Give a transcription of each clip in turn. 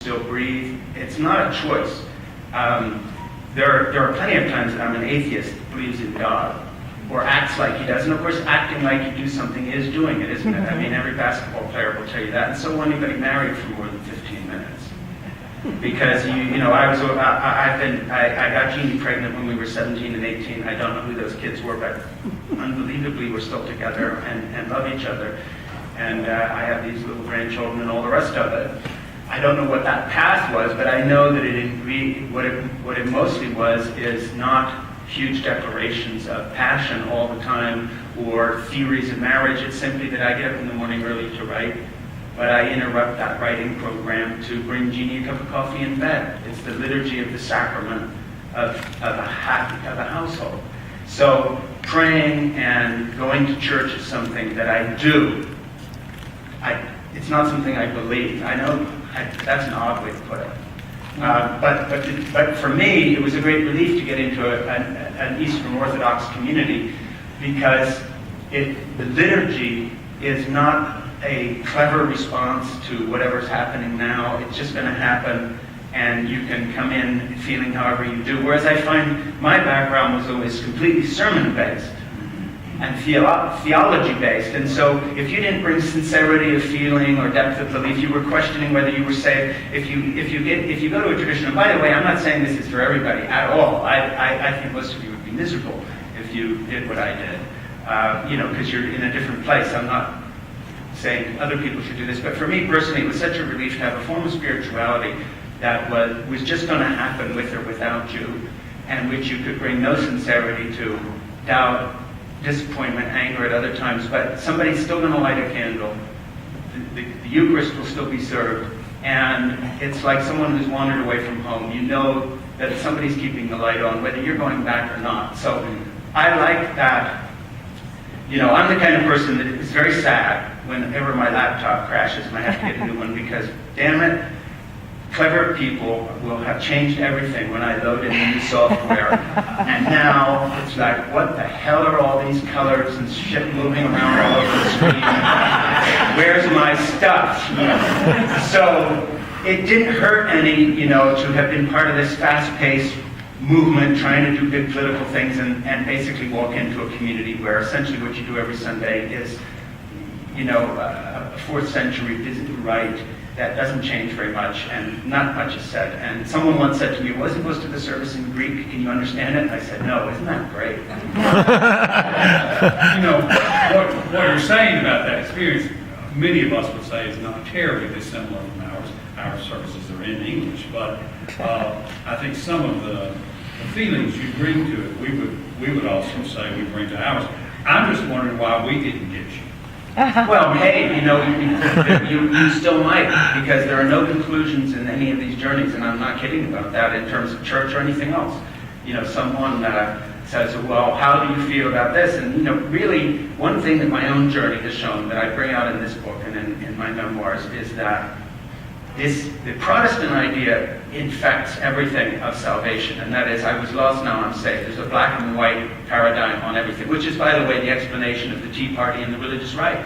still breathe. It's not a choice. There are plenty of times that I'm an atheist, believes in God, or acts like he does. And of course, acting like you do something is doing it, isn't it? I mean, every basketball player will tell you that. And so will anybody married for more than 15 minutes. Because I got Jeannie pregnant when we were 17 and 18. I don't know who those kids were, but unbelievably we're still together and love each other. And I have these little grandchildren and all the rest of it. I don't know what that path was, but I know that what it mostly was is not huge declarations of passion all the time or theories of marriage. It's simply that I get up in the morning early to write, but I interrupt that writing program to bring Jeannie a cup of coffee in bed. It's the liturgy of the sacrament of a household. So praying and going to church is something that I do. It's not something I believe. I know that's an odd way to put it. But for me, it was a great relief to get into an Eastern Orthodox community, because the liturgy is not a clever response to whatever's happening now. It's just going to happen, and you can come in feeling however you do. Whereas I find my background was always completely sermon-based and theology-based. And so if you didn't bring sincerity of feeling or depth of belief, you were questioning whether you were saved. If you go to a tradition, and by the way, I'm not saying this is for everybody at all. I think most of you would be miserable if you did what I did, because you're in a different place. I'm not saying other people should do this, but for me personally, it was such a relief to have a form of spirituality that was just going to happen with or without you, and which you could bring no sincerity to, doubt, disappointment, anger at other times, but somebody's still going to light a candle. The Eucharist will still be served, and it's like someone who's wandered away from home. You know that somebody's keeping the light on, whether you're going back or not. So I like that. I'm the kind of person that is very sad whenever my laptop crashes and I have to get a new one, because, damn it, clever people will have changed everything when I load in the new software. And now it's like, what the hell are all these colors and shit moving around all over the screen? Where's my stuff? So it didn't hurt any, to have been part of this fast-paced movement trying to do big political things and basically walk into a community where essentially what you do every Sunday is, a 4th century busy rite that doesn't change very much, and not much is said. And someone once said to me, wasn't most of the service in Greek? Can you understand it? And I said, no. Isn't that great? What you're saying about that experience, many of us would say is not terribly dissimilar from ours. Our services are in English, but I think some of the feelings you bring to it, we would also say we bring to ours. I'm just wondering why we didn't get you. Well, hey, you still might, because there are no conclusions in any of these journeys, and I'm not kidding about that in terms of church or anything else. Someone says, well, how do you feel about this? And, really, one thing that my own journey has shown that I bring out in this book and in my memoirs is that the Protestant idea infects everything of salvation, and that is, I was lost, now I'm saved. There's a black and white paradigm on everything, which is, by the way, the explanation of the Tea Party and the religious right.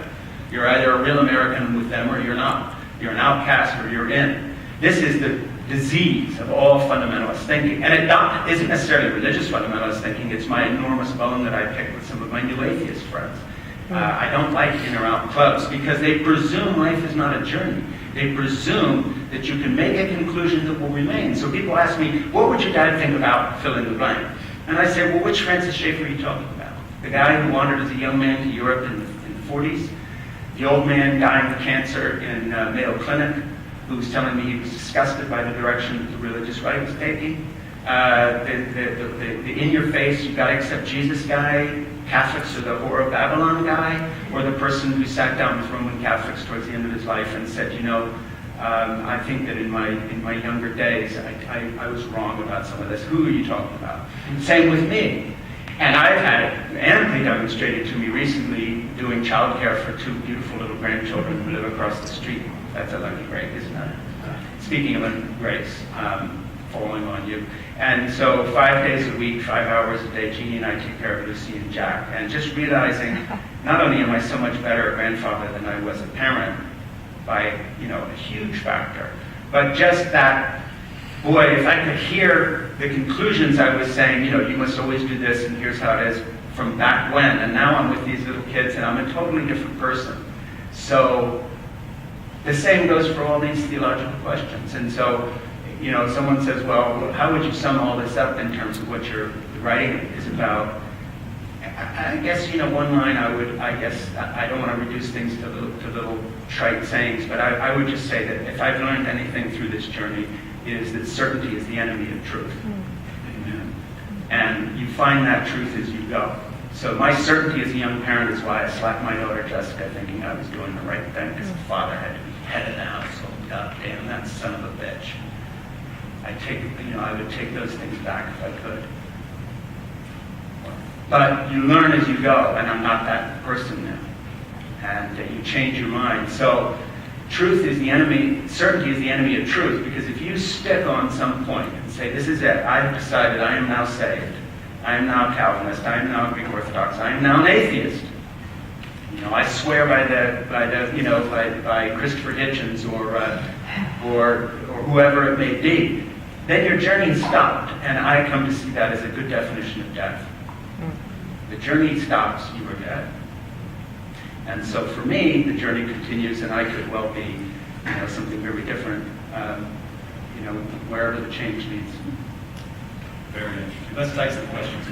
You're either a real American with them or you're not. You're an outcast or you're in. This is the disease of all fundamentalist thinking, and it isn't necessarily religious fundamentalist thinking. It's my enormous bone that I pick with some of my new atheist friends. I don't like in or out clubs because they presume life is not a journey. They presume that you can make a conclusion that will remain. So people ask me, what would your dad think about fill in the blank? And I say, well, which Francis Schaeffer are you talking about? The guy who wandered as a young man to Europe in the 40s? The old man dying of cancer in Mayo Clinic, who was telling me he was disgusted by the direction that the religious right was taking? The in-your-face, you've got to accept Jesus guy, Catholics are the Whore of Babylon guy, or the person who sat down with Roman Catholics towards the end of his life and said, I think that in my younger days, I was wrong about some of this. Who are you talking about? Same with me. And I've had it amply demonstrated to me recently doing childcare for 2 beautiful little grandchildren who live across the street. That's a lucky break, isn't it? Speaking of grace, falling on you. And so 5 days a week, 5 hours a day, Jeannie and I take care of Lucy and Jack. And just realizing, not only am I so much better a grandfather than I was a parent, by a huge factor, But just that, boy, if I could hear the conclusions I was saying, you must always do this, and here's how it is from back when, and now I'm with these little kids, and I'm a totally different person. So the same goes for all these theological questions. And so, someone says, well, how would you sum all this up in terms of what your writing is about? I guess, one line I don't want to reduce things to little trite sayings, but I would just say that if I've learned anything through this journey, it is that certainty is the enemy of truth. Amen. And you find that truth as you go. So my certainty as a young parent is why I slapped my daughter Jessica, thinking I was doing the right thing, because the father had to be head of the household. God damn, that son of a bitch. I would take those things back if I could. But you learn as you go, and I'm not that person now. And you change your mind. So truth is the enemy, certainty is the enemy of truth, because if you stick on some point and say, this is it, I've decided I am now saved, I am now Calvinist, I am now Greek Orthodox, I am now an atheist. I swear by Christopher Hitchens or whoever it may be, then your journey stopped, and I come to see that as a good definition of death. The journey stops, you are dead. And so for me, the journey continues, and I could well be, something very different, wherever the change leads. Very interesting. Let's take some questions.